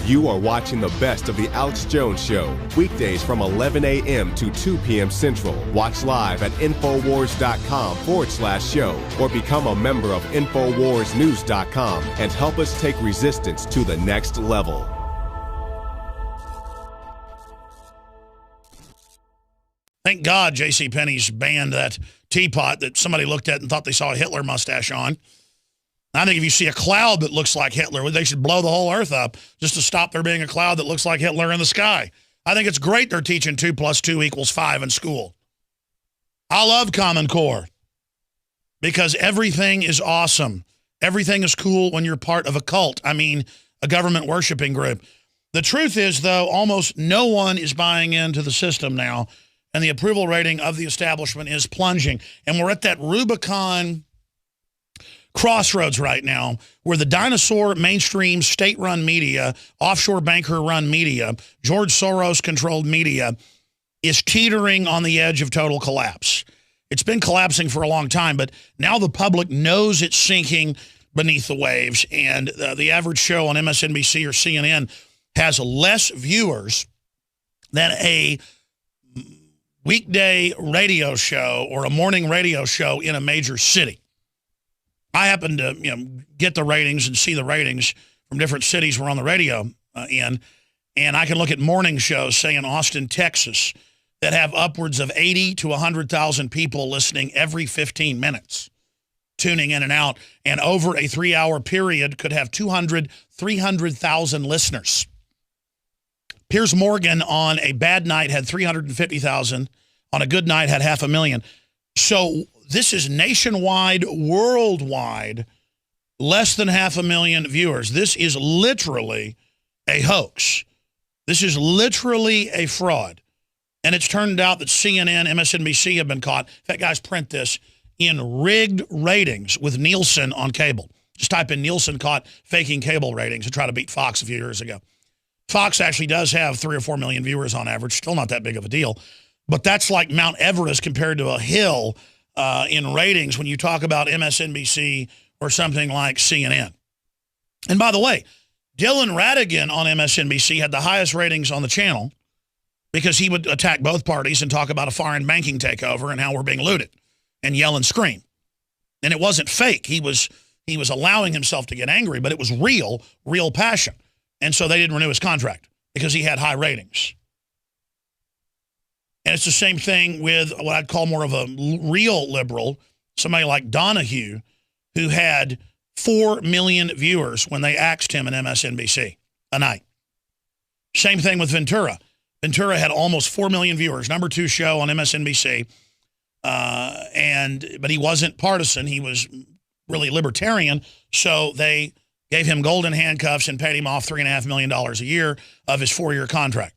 You are watching the best of the Alex Jones Show, weekdays from 11 a.m. to 2 p.m. Central. Watch live at Infowars.com/show or become a member of InfoWarsNews.com and help us take resistance to the next level. Thank God JCPenney's banned that teapot that somebody looked at and thought they saw a Hitler mustache on. I think if you see a cloud that looks like Hitler, they should blow the whole earth up just to stop there being a cloud that looks like Hitler in the sky. I think it's great they're teaching 2 + 2 = 5 in school. I love Common Core because everything is awesome. Everything is cool when you're part of a cult. I mean, a government worshiping group. The truth is, though, almost no one is buying into the system now, and the approval rating of the establishment is plunging. And we're at that Rubicon crossroads right now where the dinosaur mainstream state-run media, offshore banker-run media, George Soros-controlled media is teetering on the edge of total collapse. It's been collapsing for a long time, but now the public knows it's sinking beneath the waves, and the average show on MSNBC or CNN has less viewers than a weekday radio show or a morning radio show in a major city. I happen to, get the ratings and see the ratings from different cities we're on the radio in, and I can look at morning shows, say in Austin, Texas, that have upwards of 80 to 100,000 people listening every 15 minutes, tuning in and out, and over a 3-hour period could have 200, 300,000 listeners. Piers Morgan on a bad night had 350,000, on a good night had 500,000. So this is nationwide, worldwide, less than 500,000 viewers. This is literally a hoax. This is literally a fraud. And it's turned out that CNN, MSNBC have been caught. In fact, guys, print this, in rigged ratings with Nielsen on cable. Just type in Nielsen caught faking cable ratings to try to beat Fox a few years ago. Fox actually does have 3 or 4 million viewers on average. Still not that big of a deal. But that's like Mount Everest compared to a hill in ratings when you talk about MSNBC or something like CNN. And by the way, Dylan Ratigan on MSNBC had the highest ratings on the channel because he would attack both parties and talk about a foreign banking takeover and how we're being looted and yell and scream. And it wasn't fake. He was allowing himself to get angry, but it was real passion. And so they didn't renew his contract because he had high ratings. And it's the same thing with what I'd call more of a real liberal, somebody like Donahue, who had 4 million viewers when they axed him in MSNBC a night. Same thing with Ventura. Ventura had almost 4 million viewers, number 2 show on MSNBC. But he wasn't partisan. He was really libertarian. So they gave him golden handcuffs and paid him off $3.5 million a year of his 4-year contract.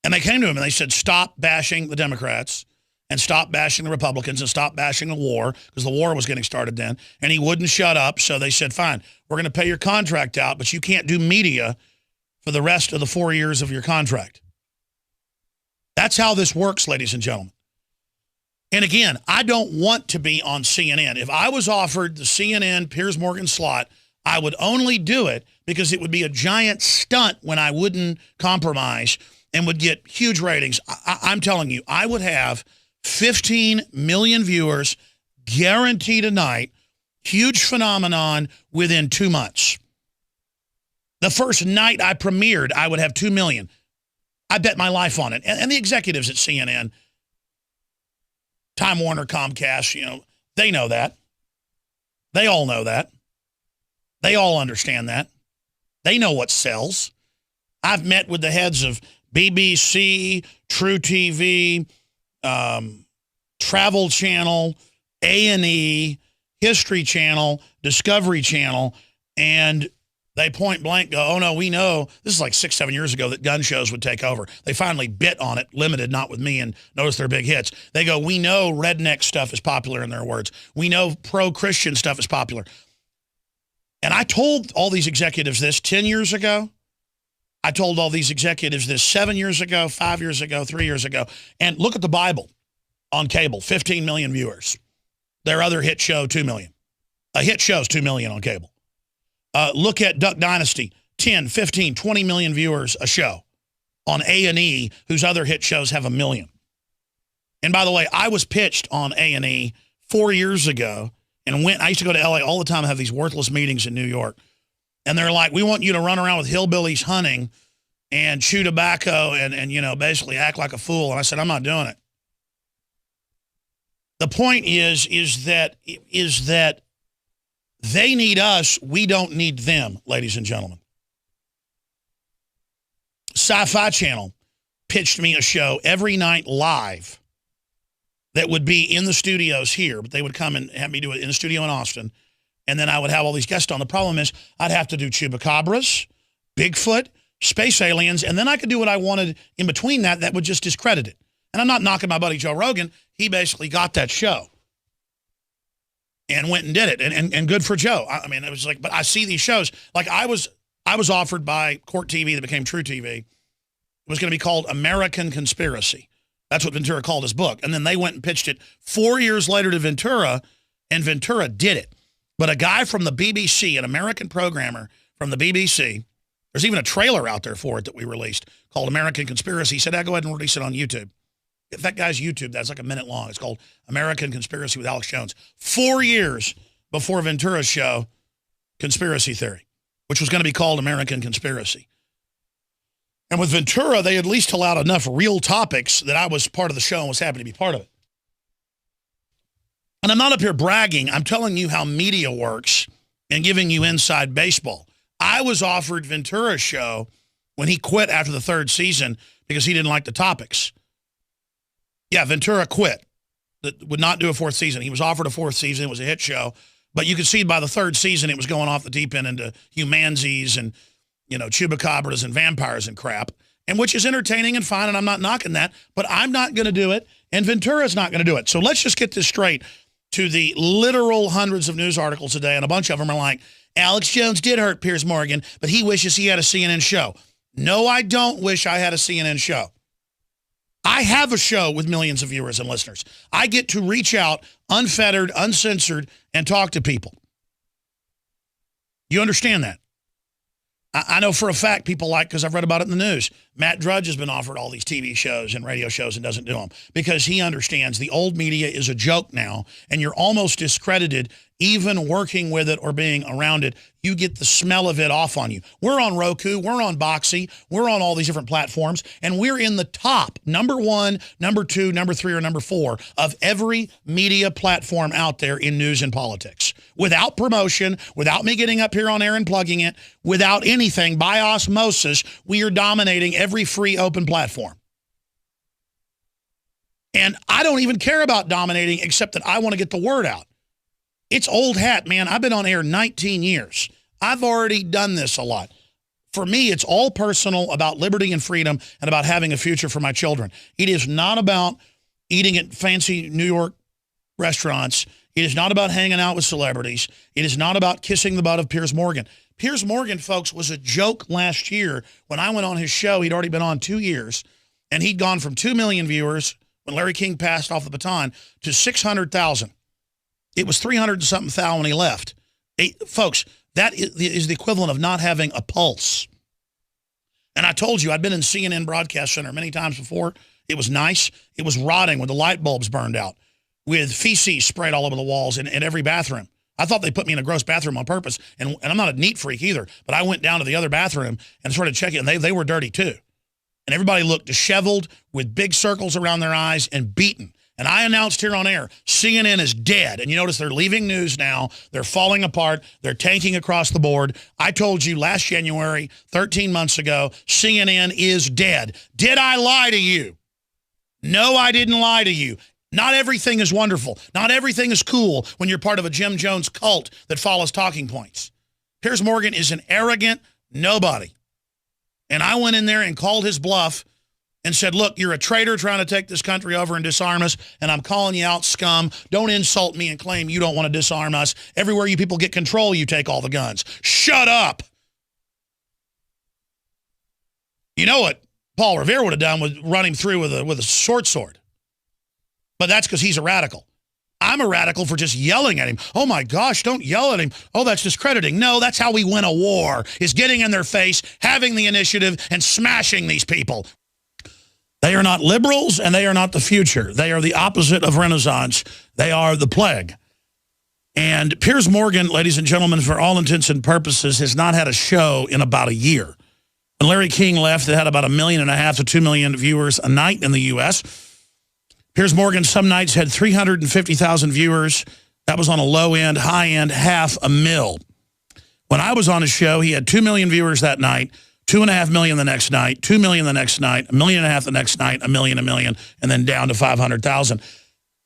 And they came to him and they said, stop bashing the Democrats and stop bashing the Republicans and stop bashing the war, because the war was getting started then. And he wouldn't shut up. So they said, fine, we're going to pay your contract out, but you can't do media for the rest of the 4 years of your contract. That's how this works, ladies and gentlemen. And again, I don't want to be on CNN. If I was offered the CNN Piers Morgan slot, I would only do it because it would be a giant stunt when I wouldn't compromise and would get huge ratings. I'm telling you, I would have 15 million viewers guaranteed a night, huge phenomenon within 2 months. The first night I premiered, I would have 2 million. I bet my life on it. And the executives at CNN, Time Warner, Comcast, they know that. They all know that. They all understand that. They know what sells. I've met with the heads of BBC, True TV, Travel Channel, A&E, History Channel, Discovery Channel, and they point blank go, oh no, we know, this is like 6-7 years ago, that gun shows would take over. They finally bit on it, limited, not with me, and notice their big hits. They go, we know redneck stuff is popular, in their words. We know pro-Christian stuff is popular. And I told all these executives this 10 years ago. I told all these executives this 7 years ago, 5 years ago, 3 years ago. And look at the Bible on cable, 15 million viewers. Their other hit show, 2 million. A hit show is 2 million on cable. Look at Duck Dynasty, 10, 15, 20 million viewers a show on A&E, whose other hit shows have 1 million. And by the way, I was pitched on A&E 4 years ago and I used to go to LA all the time and have these worthless meetings in New York. And they're like, we want you to run around with hillbillies hunting and chew tobacco and you know, basically act like a fool. And I said, I'm not doing it. The point is that they need us. We don't need them, ladies and gentlemen. Sci-Fi Channel pitched me a show every night live that would be in the studios here, but they would come and have me do it in the studio in Austin. And then I would have all these guests on. The problem is I'd have to do chupacabras, Bigfoot, space aliens, and then I could do what I wanted in between that would just discredit it. And I'm not knocking my buddy Joe Rogan. He basically got that show and went and did it. And good for Joe. I mean, it was like, but I see these shows. Like I was offered by Court TV that became True TV. It was going to be called American Conspiracy. That's what Ventura called his book. And then they went and pitched it 4 years later to Ventura, and Ventura did it. But a guy from the BBC, an American programmer from the BBC, there's even a trailer out there for it that we released called American Conspiracy. He said, go ahead and release it on YouTube. If that guy's YouTube, that's like a minute long. It's called American Conspiracy with Alex Jones. 4 years before Ventura's show, Conspiracy Theory, which was going to be called American Conspiracy. And with Ventura, they at least allowed enough real topics that I was part of the show and was happy to be part of it. And I'm not up here bragging. I'm telling you how media works and giving you inside baseball. I was offered Ventura's show when he quit after the 3rd season because he didn't like the topics. Yeah, Ventura quit. That would not do a 4th season. He was offered a 4th season. It was a hit show. But you could see by the 3rd season, it was going off the deep end into humanzees and, you know, chupacabras and vampires and crap, and which is entertaining and fine, and I'm not knocking that, but I'm not going to do it, and Ventura's not going to do it. So let's just get this straight to the literal hundreds of news articles today, and a bunch of them are like, Alex Jones did hurt Piers Morgan, but he wishes he had a CNN show. No, I don't wish I had a CNN show. I have a show with millions of viewers and listeners. I get to reach out, unfettered, uncensored, and talk to people. You understand that? I know for a fact people like, because I've read about it in the news, Matt Drudge has been offered all these TV shows and radio shows and doesn't do them because he understands the old media is a joke now, and you're almost discredited even working with it or being around it. You get the smell of it off on you. We're on Roku, we're on Boxy, we're on all these different platforms, and we're in the top, number 1, number 2, number 3, or number 4 of every media platform out there in news and politics. Without promotion, without me getting up here on air and plugging it, without anything, by osmosis, we are dominating every free open platform. And I don't even care about dominating except that I want to get the word out. It's old hat, man. I've been on air 19 years. I've already done this a lot. For me, it's all personal, about liberty and freedom, and about having a future for my children. It is not about eating at fancy New York restaurants. It is not about hanging out with celebrities. It is not about kissing the butt of Piers Morgan. Piers Morgan, folks, was a joke last year. When I went on his show, he'd already been on 2 years, and he'd gone from 2 million viewers when Larry King passed off the baton to 600,000. It was 300-something thousand when he left. Folks, that is the equivalent of not having a pulse. And I told you, I'd been in CNN Broadcast Center many times before. It was nice. It was rotting with the light bulbs burned out, with feces sprayed all over the walls in every bathroom. I thought they put me in a gross bathroom on purpose, and I'm not a neat freak either, but I went down to the other bathroom and started checking, and they were dirty too. And everybody looked disheveled with big circles around their eyes and beaten. And I announced here on air, CNN is dead. And you notice they're leaving news now. They're falling apart. They're tanking across the board. I told you last January, 13 months ago, CNN is dead. Did I lie to you? No, I didn't lie to you. Not everything is wonderful. Not everything is cool when you're part of a Jim Jones cult that follows talking points. Piers Morgan is an arrogant nobody. And I went in there and called his bluff and said, look, you're a traitor trying to take this country over and disarm us, and I'm calling you out, scum. Don't insult me and claim you don't want to disarm us. Everywhere you people get control, you take all the guns. Shut up. You know what Paul Revere would have done with running through with a short sword. But that's because he's a radical. I'm a radical for just yelling at him. Oh, my gosh, don't yell at him. Oh, that's discrediting. No, that's how we win a war, is getting in their face, having the initiative, and smashing these people. They are not liberals, and they are not the future. They are the opposite of Renaissance. They are the plague. And Piers Morgan, ladies and gentlemen, for all intents and purposes, has not had a show in about a year. When Larry King left, it had about 1.5 million to 2 million viewers a night in the U.S., Piers Morgan some nights had 350,000 viewers. That was on a low end, high end, 500,000. When I was on his show, he had 2 million viewers that night, 2.5 million the next night, 2 million the next night, 1.5 million the next night, a million, and then down to 500,000.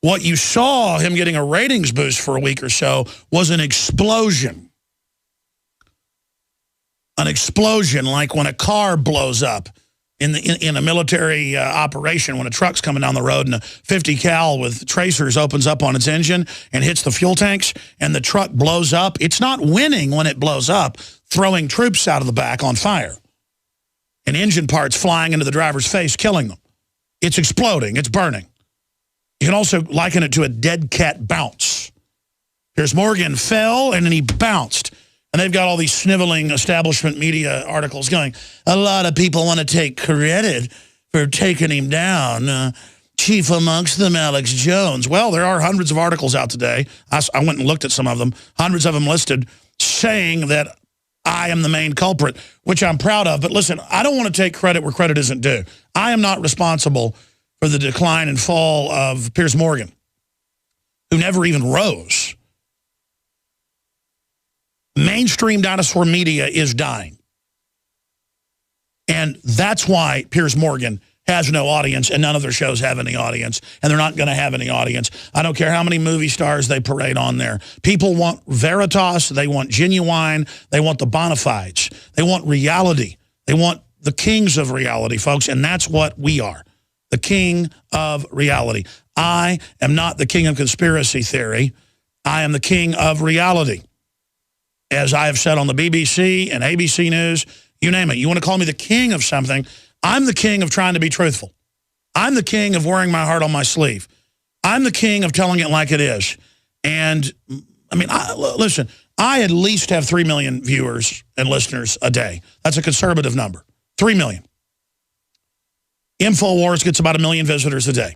What you saw him getting a ratings boost for a week or so was an explosion. An explosion, like when a car blows up in a military operation, when a truck's coming down the road and a 50 cal with tracers opens up on its engine and hits the fuel tanks and the truck blows up. It's not winning when it blows up, throwing troops out of the back on fire and engine parts flying into the driver's face, killing them. It's exploding. It's burning. You can also liken it to a dead cat bounce. Piers Morgan fell and then he bounced. And they've got all these sniveling establishment media articles going, a lot of people want to take credit for taking him down. Chief amongst them, Alex Jones. Well, there are hundreds of articles out today. I went and looked at some of them, hundreds of them listed, saying that I am the main culprit, which I'm proud of. But listen, I don't want to take credit where credit isn't due. I am not responsible for the decline and fall of Piers Morgan, who never even rose. Mainstream dinosaur media is dying. And that's why Piers Morgan has no audience and none of their shows have any audience. And they're not going to have any audience. I don't care how many movie stars they parade on there. People want Veritas. They want Genuine. They want the bona fides. They want reality. They want the kings of reality, folks. And that's what we are. The king of reality. I am not the king of conspiracy theory. I am the king of reality. As I have said on the BBC and ABC News, you name it. You want to call me the king of something, I'm the king of trying to be truthful. I'm the king of wearing my heart on my sleeve. I'm the king of telling it like it is. And, I mean, listen, I at least have 3 million viewers and listeners a day. That's a conservative number. 3 million. InfoWars gets about 1 million visitors a day.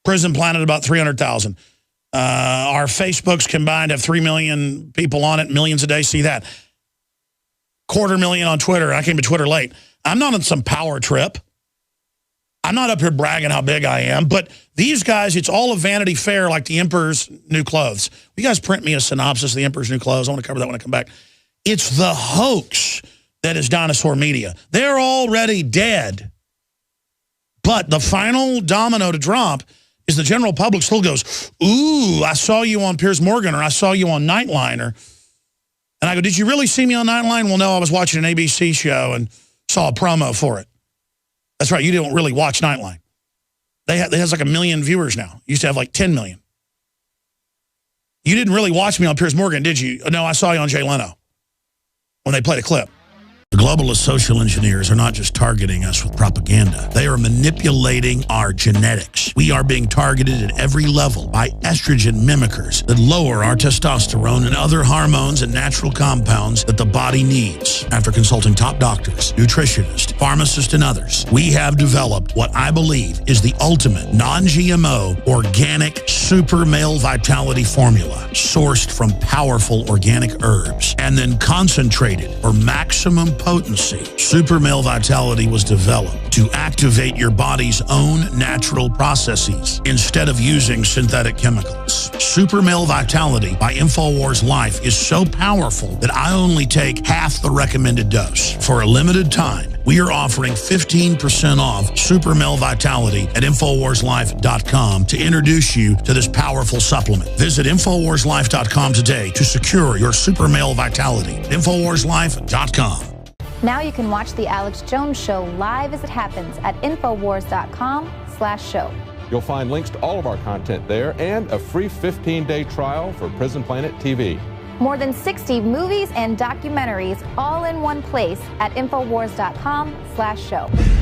Prison Planet about 300,000. Our Facebooks combined have 3 million people on it, millions a day. See that. 250,000 on Twitter. I came to Twitter late. I'm not on some power trip. I'm not up here bragging how big I am. But these guys, it's all a Vanity Fair like the Emperor's New Clothes. You guys print me a synopsis of the Emperor's New Clothes. I want to cover that when I come back. It's the hoax that is dinosaur media. They're already dead. But the final domino to drop is the general public still goes, ooh, I saw you on Piers Morgan, or I saw you on Nightline. And I go, did you really see me on Nightline? Well, no, I was watching an ABC show and saw a promo for it. That's right, you don't really watch Nightline. They has like 1 million viewers now. Used to have like 10 million. You didn't really watch me on Piers Morgan, did you? No, I saw you on Jay Leno when they played a clip. The globalist social engineers are not just targeting us with propaganda. They are manipulating our genetics. We are being targeted at every level by estrogen mimickers that lower our testosterone and other hormones and natural compounds that the body needs. After consulting top doctors, nutritionists, pharmacists, and others, we have developed what I believe is the ultimate non-GMO organic super male vitality formula sourced from powerful organic herbs and then concentrated for maximum potency. Super Male Vitality was developed to activate your body's own natural processes instead of using synthetic chemicals. Super Male Vitality by InfoWars Life is so powerful that I only take half the recommended dose. For a limited time, we are offering 15% off Super Male Vitality at InfoWarsLife.com to introduce you to this powerful supplement. Visit InfoWarsLife.com today to secure your Super Male Vitality. InfoWarsLife.com. Now you can watch The Alex Jones Show live as it happens at Infowars.com/show. You'll find links to all of our content there and a free 15-day trial for Prison Planet TV. More than 60 movies and documentaries all in one place at Infowars.com/show.